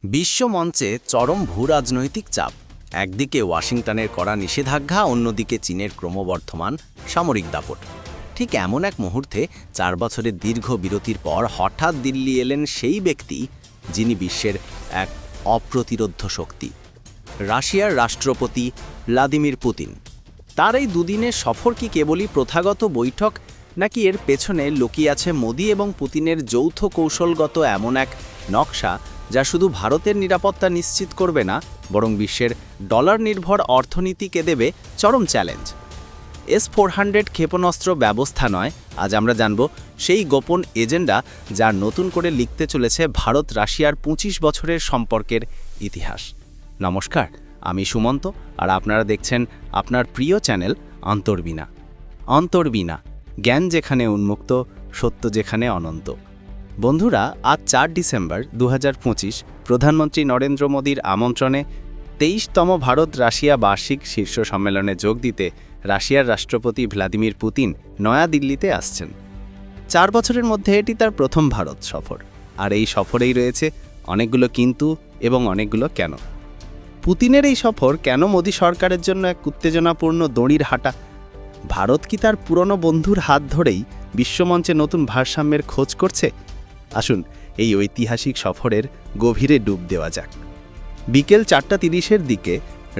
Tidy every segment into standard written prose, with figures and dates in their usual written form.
বিশ্বমঞ্চে চরম ভূরাজনৈতিক চাপ। একদিকে ওয়াশিংটনের কড়া নিষেধাজ্ঞা, অন্যদিকে চীনের ক্রমবর্ধমান সামরিক দাপট। ঠিক এমন এক মুহূর্তে 4 বছরের দীর্ঘ বিরতির পর হঠাৎ দিল্লি এলেন সেই ব্যক্তি যিনি বিশ্বের এক অপ্রতিরোধ্য শক্তি, রাশিয়ার রাষ্ট্রপতি ভ্লাদিমির পুতিন। তার এই দুদিনের সফর কি কেবলই প্রথাগত বৈঠক, নাকি এর পেছনে লুকিয়ে আছে মোদি এবং পুতিনের যৌথ কৌশলগত এমন এক নকশা যা শুধু ভারতের নিরাপত্তা নিশ্চিত করবে না, বরং বিশ্বের ডলার নির্ভর অর্থনীতিকে দেবে চরম চ্যালেঞ্জ? S-400 ক্ষেপণাস্ত্র ব্যবস্থা নয়, আজ আমরা জানব সেই গোপন এজেন্ডা যা নতুন করে লিখতে চলেছে ভারত রাশিয়ার 25 বছরের সম্পর্কের ইতিহাস। নমস্কার, আমি সুমন্ত, আর আপনারা দেখছেন আপনার প্রিয় চ্যানেল অন্তর্বীণা। অন্তর্বীণা, জ্ঞান যেখানে উন্মুক্ত, সত্য যেখানে অনন্ত। বন্ধুরা, আজ 4 ডিসেম্বর 2025 প্রধানমন্ত্রী নরেন্দ্র মোদীর আমন্ত্রণে 23তম ভারত রাশিয়া বার্ষিক শীর্ষ সম্মেলনে যোগ দিতে রাশিয়ার রাষ্ট্রপতি ভ্লাদিমির পুতিন নয়াদিল্লিতে আসছেন। 4 বছরের মধ্যে এটি তার প্রথম ভারত সফর, আর এই সফরেই রয়েছে অনেকগুলো কিন্তু এবং অনেকগুলো কেন। পুতিনের এই সফর কেন মোদী সরকারের জন্য এক উত্তেজনাপূর্ণ দড়ির হাঁটা? ভারত কি তার পুরনো বন্ধুর হাত ধরেই বিশ্বমঞ্চে নতুন ভারসাম্যের খোঁজ করছে? আসুন এই ঐতিহাসিক সফরের গভীরে ডুব দেওয়া যাক। বিকেল 4:30-এর দিকে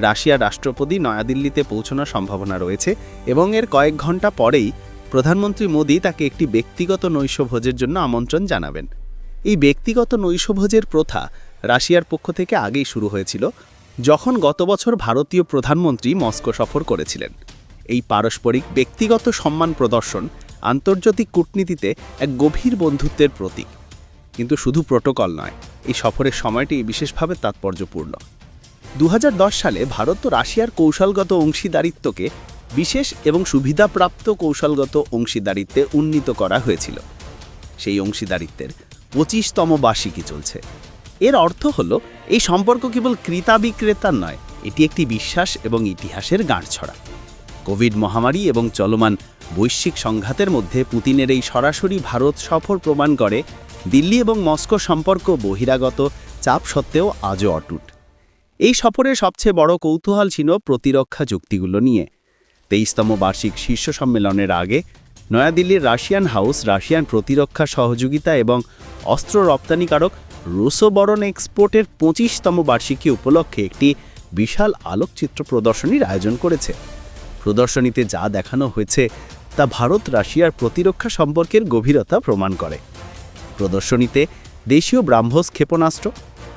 রাশিয়ার রাষ্ট্রপতি নয়াদিল্লিতে পৌঁছানোর সম্ভাবনা রয়েছে, এবং এর কয়েক ঘন্টা পরেই প্রধানমন্ত্রী মোদী তাকে একটি ব্যক্তিগত নৈশভোজের জন্য আমন্ত্রণ জানাবেন। এই ব্যক্তিগত নৈশভোজের প্রথা রাশিয়ার পক্ষ থেকে আগেই শুরু হয়েছিল, যখন গত বছর ভারতীয় প্রধানমন্ত্রী মস্কো সফর করেছিলেন। এই পারস্পরিক ব্যক্তিগত সম্মান প্রদর্শন আন্তর্জাতিক কূটনীতিতে এক গভীর বন্ধুত্বের প্রতীক। কিন্তু শুধু প্রোটোকল নয়, এই সফরের সময়টি বিশেষভাবে তাৎপর্যপূর্ণ। 2010 সালে ভারত ও রাশিয়ার কৌশলগত অংশীদারিত্বকে বিশেষ এবং সুবিধাপ্রাপ্ত কৌশলগত অংশীদারিত্বে উন্নীত করা হয়েছিল। সেই অংশীদারিত্বের 25তম বার্ষিকী চলছে। এর অর্থ হল এই সম্পর্ক কেবল ক্রেতা বিক্রেতার নয়, এটি একটি বিশ্বাস এবং ইতিহাসের গাঁটছড়া। কোভিড মহামারী এবং চলমান বৈশ্বিক সংঘাতের মধ্যে পুতিনের এই সরাসরি ভারত সফর প্রমাণ করে দিল্লি এবং মস্কো সম্পর্ক বহিরাগত চাপ সত্ত্বেও আজও অটুট। এই সফরের সবচেয়ে বড় কৌতূহল ছিল প্রতিরক্ষা চুক্তিগুলো নিয়ে। 23তম বার্ষিক শীর্ষ সম্মেলনের আগে নয়াদিল্লির রাশিয়ান হাউস রাশিয়ান প্রতিরক্ষা সহযোগিতা এবং অস্ত্র রপ্তানিকারক রুসোবরন এক্সপোর্টের 25তম বার্ষিকী উপলক্ষে একটি বিশাল আলোকচিত্র প্রদর্শনীর আয়োজন করেছে। প্রদর্শনীতে যা দেখানো হয়েছে তা ভারত রাশিয়ার প্রতিরক্ষা সম্পর্কের গভীরতা প্রমাণ করে। প্রদর্শনীতে দেশীয় ব্রাহ্মস ক্ষেপণাস্ত্র,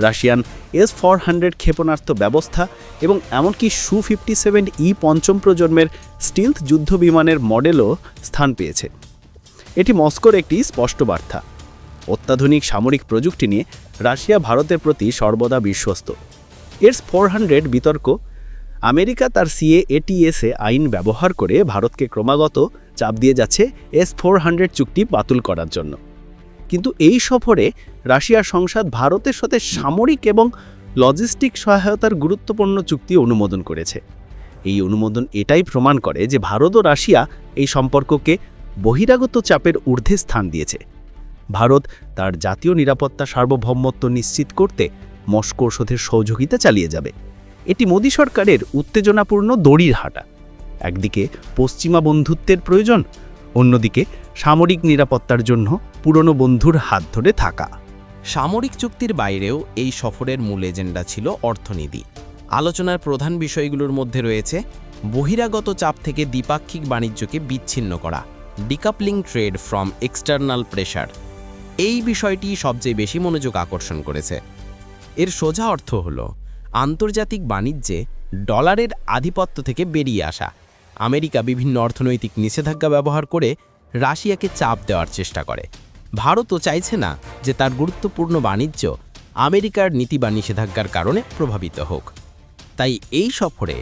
রাশিয়ান S-400 ক্ষেপণাস্ত্র ব্যবস্থা এবং এমনকি Su-57E পঞ্চম প্রজন্মের স্টিলথ যুদ্ধ বিমানের মডেলও স্থান পেয়েছে। এটি মস্কোর একটি স্পষ্ট বার্তা। অত্যাধুনিক সামরিক প্রযুক্তি নিয়ে রাশিয়া ভারতের প্রতি সর্বদা বিশ্বস্ত। S-400 বিতর্ক, আমেরিকা তার CAATS আইন ব্যবহার করে ভারতকে ক্রমাগত চাপ দিয়ে যাচ্ছে S-400 চুক্তি বাতিল করার জন্য। কিন্তু এই সফরে রাশিয়ার সংসদ ভারতের সাথে সামরিক এবং লজিস্টিক সহায়তার গুরুত্বপূর্ণ চুক্তি অনুমোদন করেছে। এই অনুমোদন এটাই প্রমাণ করে যে ভারত ও রাশিয়া এই সম্পর্ককে বহিরাগত চাপের ঊর্ধ্বে স্থান দিয়েছে। ভারত তার জাতীয় নিরাপত্তা সার্বভৌমত্ব নিশ্চিত করতে মস্কোর সাথে সহযোগিতা চালিয়ে যাবে। এটি মোদী সরকারের উত্তেজনাপূর্ণ দড়ির হাঁটা। একদিকে পশ্চিমা বন্ধুত্বের প্রয়োজন, অন্যদিকে সামরিক নিরাপত্তার জন্য পুরনো বন্ধুর হাত ধরে থাকা। সামরিক চুক্তির বাইরেও এই সফরের মূল এজেন্ডা ছিল অর্থনীতি। আলোচনার প্রধান বিষয়গুলোর মধ্যে রয়েছে বহিরাগত চাপ থেকে দ্বিপাক্ষিক বাণিজ্যকে বিচ্ছিন্ন করা, decoupling trade from external pressure. এই বিষয়টি সবচেয়ে বেশি মনোযোগ আকর্ষণ করেছে। এর সোজা অর্থ হল আন্তর্জাতিক বাণিজ্যে ডলারের আধিপত্য থেকে বেরিয়ে আসা। আমেরিকা বিভিন্ন অর্থনৈতিক নিষেধাজ্ঞা ব্যবহার করে রাশিয়াকে চাপ দেওয়ার চেষ্টা করে। ভারতও চাইছে না যে তার গুরুত্বপূর্ণ বাণিজ্য আমেরিকার নীতি বা নিষেধাজ্ঞার কারণে প্রভাবিত হোক। তাই এই সফরে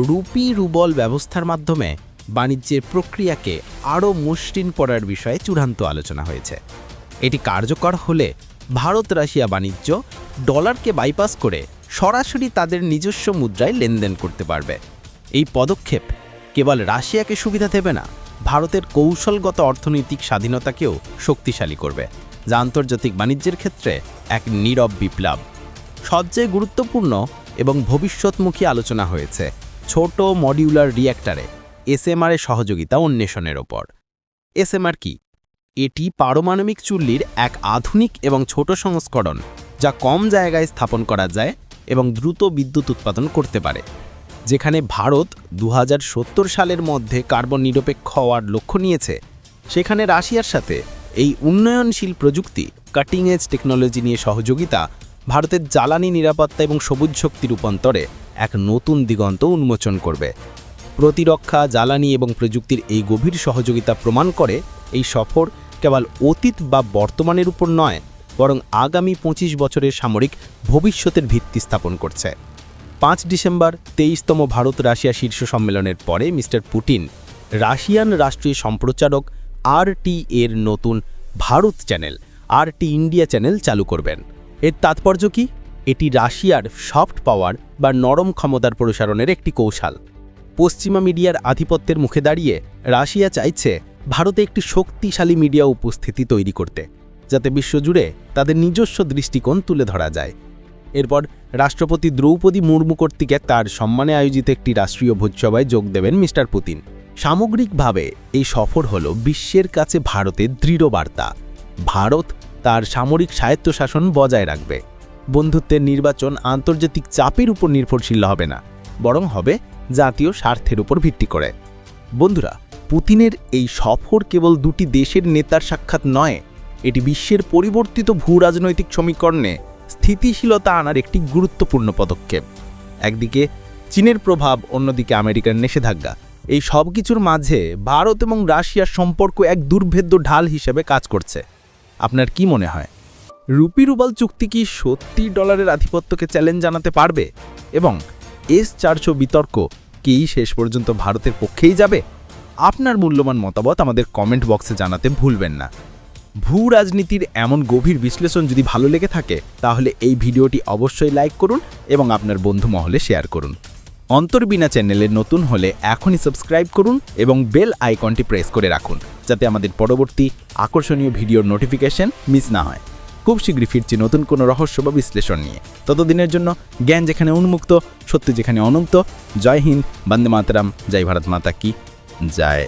রুপি-রুবল ব্যবস্থার মাধ্যমে বাণিজ্যের প্রক্রিয়াকে আরও মসৃণ করার বিষয়ে চূড়ান্ত আলোচনা হয়েছে। এটি কার্যকর হলে ভারত রাশিয়া বাণিজ্য ডলারকে বাইপাস করে সরাসরি তাদের নিজস্ব মুদ্রায় লেনদেন করতে পারবে। এই পদক্ষেপ কেবল রাশিয়াকে সুবিধা দেবে না, ভারতের কৌশলগত অর্থনৈতিক স্বাধীনতাকেও শক্তিশালী করবে, যা আন্তর্জাতিক বাণিজ্যের ক্ষেত্রে এক নীরব বিপ্লব। সবচেয়ে গুরুত্বপূর্ণ এবং ভবিষ্যৎমুখী আলোচনা হয়েছে ছোট মডিউলার রিঅ্যাক্টরে এসএমআর-এর সহযোগিতা অন্বেষণের ওপর। এসএমআর কি? এটি পারমাণবিক চুল্লির এক আধুনিক এবং ছোট সংস্করণ, যা কম জায়গায় স্থাপন করা যায় এবং দ্রুত বিদ্যুৎ উৎপাদন করতে পারে। যেখানে ভারত 2070 সালের মধ্যে কার্বন নিরপেক্ষ হওয়ার লক্ষ্য নিয়েছে, সেখানে রাশিয়ার সাথে এই উন্নয়নশীল প্রযুক্তি কাটিং এজ টেকনোলজি নিয়ে সহযোগিতা ভারতের জ্বালানি নিরাপত্তা এবং সবুজ শক্তি রূপান্তরে এক নতুন দিগন্ত উন্মোচন করবে। প্রতিরক্ষা, জ্বালানি এবং প্রযুক্তির এই গভীর সহযোগিতা প্রমাণ করে এই সফর কেবল অতীত বা বর্তমানের উপর নয়, বরং আগামী 25 বছরের সামরিক ভবিষ্যতের ভিত্তি স্থাপন করছে। 5 ডিসেম্বর 23তম ভারত রাশিয়া শীর্ষ সম্মেলনের পরে মিস্টার পুতিন রাশিয়ান রাষ্ট্রীয় সম্প্রচারক RT এর নতুন Bharat channel RT India channel চালু করবেন। এর তাৎপর্য কি? এটি রাশিয়ার সফট পাওয়ার বা নরম ক্ষমতার প্রসারণের একটি কৌশল। পশ্চিমা মিডিয়ার আধিপত্যের মুখে দাঁড়িয়ে রাশিয়া চাইছে ভারতে একটি শক্তিশালী মিডিয়া উপস্থিতি তৈরি করতে, যাতে বিশ্বজুড়ে তাদের নিজস্ব দৃষ্টিকোণ তুলে ধরা যায়। এরপর রাষ্ট্রপতি দ্রৌপদী মুর্মু কর্তৃক তার সম্মানে আয়োজিত একটি রাষ্ট্রীয় ভোজসভায় যোগ দেবেন মিস্টার পুতিন। সামগ্রিকভাবে এই সফর হল বিশ্বের কাছে ভারতের দৃঢ় বার্তা। ভারত তার সামরিক স্বায়ত্তশাসন বজায় রাখবে। বন্ধুত্বের নির্বাচন আন্তর্জাতিক চাপের উপর নির্ভরশীল হবে না, বরং হবে জাতীয় স্বার্থের উপর ভিত্তি করে। বন্ধুরা, পুতিনের এই সফর কেবল দুটি দেশের নেতার সাক্ষাৎ নয়, এটি বিশ্বের পরিবর্তিত ভূরাজনৈতিক সমীকরণে স্থিতিশীলতা আনার একটি গুরুত্বপূর্ণ পদক্ষেপ। একদিকে চীনের প্রভাব, অন্যদিকে আমেরিকার নিষেধাজ্ঞা। এই সব কিছুর মাঝে ভারত এবং রাশিয়ার সম্পর্ক এক দুর্ভেদ্য ঢাল হিসেবে কাজ করছে। আপনার কি মনে হয়, রুপি রুবল চুক্তি কি সত্যি ডলারের আধিপত্যকে চ্যালেঞ্জ জানাতে পারবে? এবং S-400 বিতর্ক কি শেষ পর্যন্ত ভারতের পক্ষেই যাবে? আপনার মূল্যবান মতামত আমাদের কমেন্ট বক্সে জানাতে ভুলবেন না। ভূ রাজনীতির এমন গভীর বিশ্লেষণ যদি ভালো লেগে থাকে, তাহলে এই ভিডিওটি অবশ্যই লাইক করুন এবং আপনার বন্ধু মহলে শেয়ার করুন। অন্তর্বিনা চ্যানেলে নতুন হলে এখনই সাবস্ক্রাইব করুন এবং বেল আইকনটি প্রেস করে রাখুন, যাতে আমাদের পরবর্তী আকর্ষণীয় ভিডিওর নোটিফিকেশন মিস না হয়। খুব শীঘ্রই ফিরছি নতুন কোনো রহস্য বা বিশ্লেষণ নিয়ে। ততদিনের জন্য জ্ঞান যেখানে উন্মুক্ত, সত্য যেখানে অনন্ত। জয় হিন্দ, বন্দে মাতরম, জয় ভারত মাতা কি জয়।